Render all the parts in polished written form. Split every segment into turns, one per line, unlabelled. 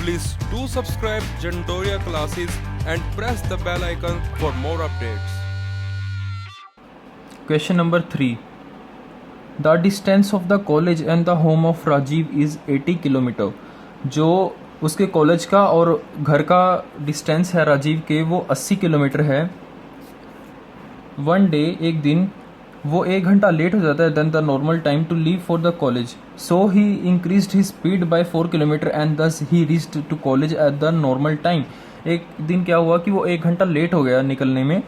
Please do subscribe Jantoria Classes and press the bell icon for more updates.
Question number 3. The distance of the college and the home of Rajiv is 80 kilometre. जो उसके college का और घर का distance है राजीव के वो 80 kilometre है. वन डे एक दिन वो 1 घंटा लेट हो जाता है then the normal time to leave for the college. So he increased his speed by 4 kilometre and thus he reached to college at the normal time. एक दिन क्या हुआ कि वो 1 घंटा लेट हो गया निकलने में,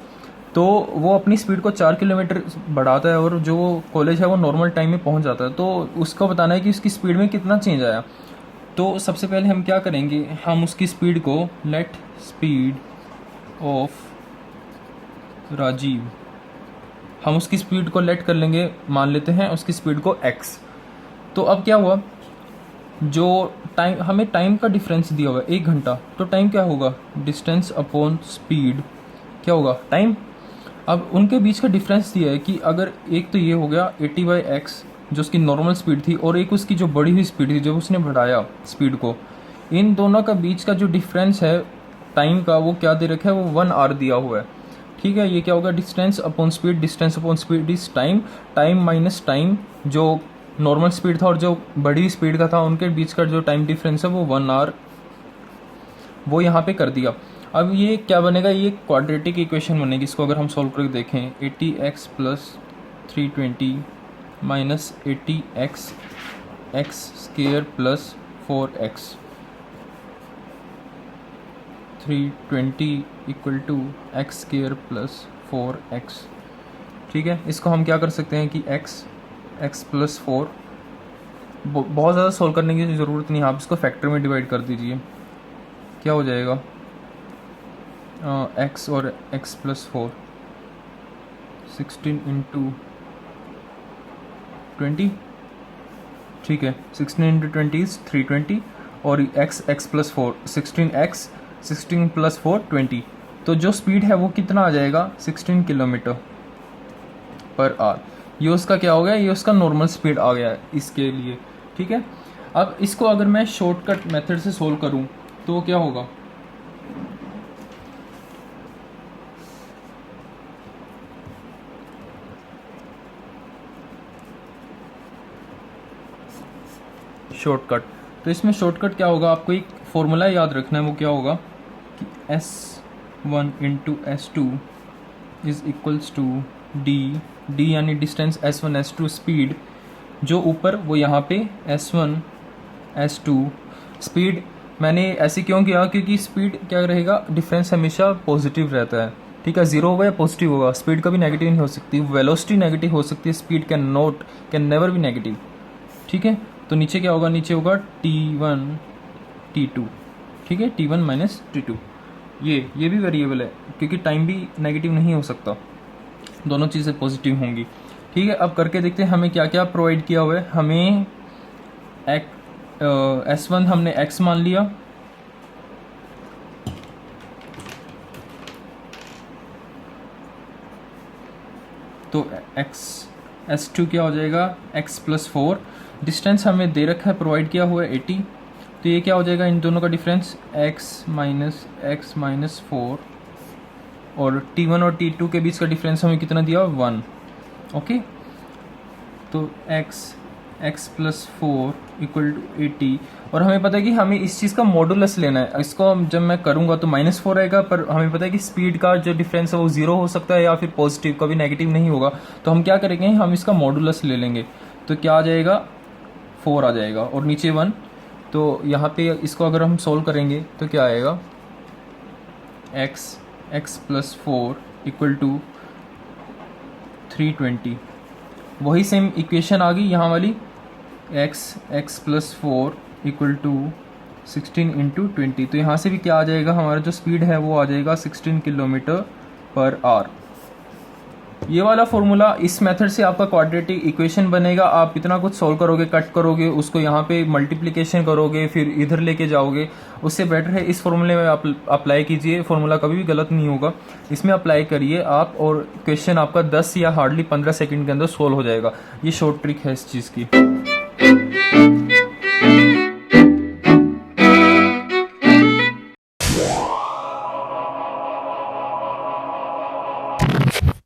तो वो अपनी स्पीड को 4 किलोमीटर बढ़ाता है और जो कॉलेज है वो नॉर्मल टाइम में पहुंच जाता है. तो उसको बताना है कि उसकी स्पीड में कितना चेंज आया. तो सबसे पहले हम क्या करेंगे, हम उसकी स्पीड को लेट स्पीड ऑफ राजीव, हम उसकी स्पीड को लेट कर लेंगे, मान लेते हैं उसकी स्पीड को x. तो अब क्या हुआ, जो टाइम हमें टाइम का डिफरेंस दिया हुआ है 1 घंटा, तो टाइम क्या होगा, डिस्टेंस अपॉन स्पीड क्या होगा, टाइम. अब उनके बीच का डिफरेंस दिया है कि अगर एक तो ये हो गया 80/x जो उसकी नॉर्मल स्पीड थी और एक उसकी जो बढ़ी हुई स्पीड थी जब उसने बढ़ाया स्पीड को, इन दोनों का बीच का जो डिफरेंस है टाइम का वो क्या दे रखा है, वो 1 आवर दिया हुआ है. ठीक है, ये क्या होगा, distance upon speed, distance upon speed is time, time minus time जो नॉर्मल स्पीड था और जो बड़ी हुई स्पीड का था उनके बीच का जो टाइम डिफरेंस है वो 1 आवर वो यहाँ पे कर दिया. अब ये क्या बनेगा, ये क्वाड्रेटिक इक्वेशन बनेगी. इसको अगर हम सॉल्व करके देखें, 80x plus 320 minus 80x x square plus 4x 320 equal to x square plus 4x. ठीक है, इसको हम क्या कर सकते हैं कि x प्लस 4, बहुत ज़्यादा सॉल्व करने की ज़रूरत नहीं, आप इसको फैक्टर में डिवाइड कर दीजिए. क्या हो जाएगा, x और x प्लस 4 16 इंटू 20. ठीक है, 16 इंटू 20 इज 320 और x प्लस 4 16 प्लस 4 20. तो जो स्पीड है वो कितना आ जाएगा, 16 किलोमीटर पर आवर. ये उसका क्या हो गया, ये उसका नॉर्मल स्पीड आ गया है इसके लिए. ठीक है, अब इसको अगर मैं शॉर्टकट मेथड से सोल्व करूं तो क्या होगा, शॉर्टकट. तो इसमें शॉर्टकट क्या होगा, आपको एक फॉर्मूला याद रखना है, वो क्या होगा कि S1 into S2 is equals to D यानी डिस्टेंस S1 S2 स्पीड जो ऊपर वो यहाँ पे S1 S2 स्पीड. मैंने ऐसे क्यों किया, क्योंकि स्पीड क्या रहेगा, डिफरेंस हमेशा पॉजिटिव रहता है. ठीक है, जीरो होगा या पॉजिटिव होगा, स्पीड कभी नेगेटिव नहीं हो सकती, वेलोसिटी नेगेटिव हो सकती है, speed can never be negative. ठीक है, तो नीचे क्या होगा, नीचे होगा T1 T2. ठीक है, T1 माइनस T2. ये भी वेरिएबल है क्योंकि टाइम भी नेगेटिव नहीं हो सकता, दोनों चीज़ें पॉजिटिव होंगी. ठीक है, अब करके देखते हैं हमें क्या क्या प्रोवाइड किया हुआ है. हमें S1 हमने x मान लिया, तो S2 क्या हो जाएगा, x प्लस 4. डिस्टेंस हमें दे रखा है, प्रोवाइड किया हुआ है 80, तो ये क्या हो जाएगा, इन दोनों का डिफरेंस x माइनस 4 और T1 और T2 के बीच का डिफरेंस हमें कितना दिया, 1. ओके, तो x प्लस 4 इक्वल टू 80. और हमें पता है कि हमें इस चीज़ का मॉडुलस लेना है. इसको जब मैं करूँगा तो -4 आएगा, पर हमें पता है कि स्पीड का जो डिफरेंस है वो 0 हो सकता है या फिर पॉजिटिव, कभी नेगेटिव नहीं होगा. तो हम क्या करेंगे, हम इसका मॉडुलस ले लेंगे. तो क्या आ जाएगा, 4 आ जाएगा और नीचे 1. तो यहाँ पे इसको अगर हम सोल्व करेंगे तो क्या आएगा, x प्लस 4 इक्वल टू 320. वही सेम इक्वेशन आ गई यहाँ वाली, x plus 4 equal to 16 into 20. तो यहाँ से भी क्या आ जाएगा, हमारा जो स्पीड है वो आ जाएगा 16 किलोमीटर पर आवर. ये वाला फॉर्मूला, इस मेथड से आपका क्वाड्रेटिक इक्वेशन बनेगा. आप इतना कुछ सॉल्व करोगे, कट करोगे, उसको यहाँ पे मल्टीप्लिकेशन करोगे, फिर इधर लेके जाओगे, उससे बेटर है इस फॉर्मूले में आप अप्लाई कीजिए. फॉर्मूला कभी भी गलत नहीं होगा, इसमें अप्लाई करिए आप और क्वेश्चन आपका 10 या हार्डली 15 सेकंड के अंदर सॉल्व हो जाएगा. ये शॉर्ट ट्रिक है इस चीज़ की.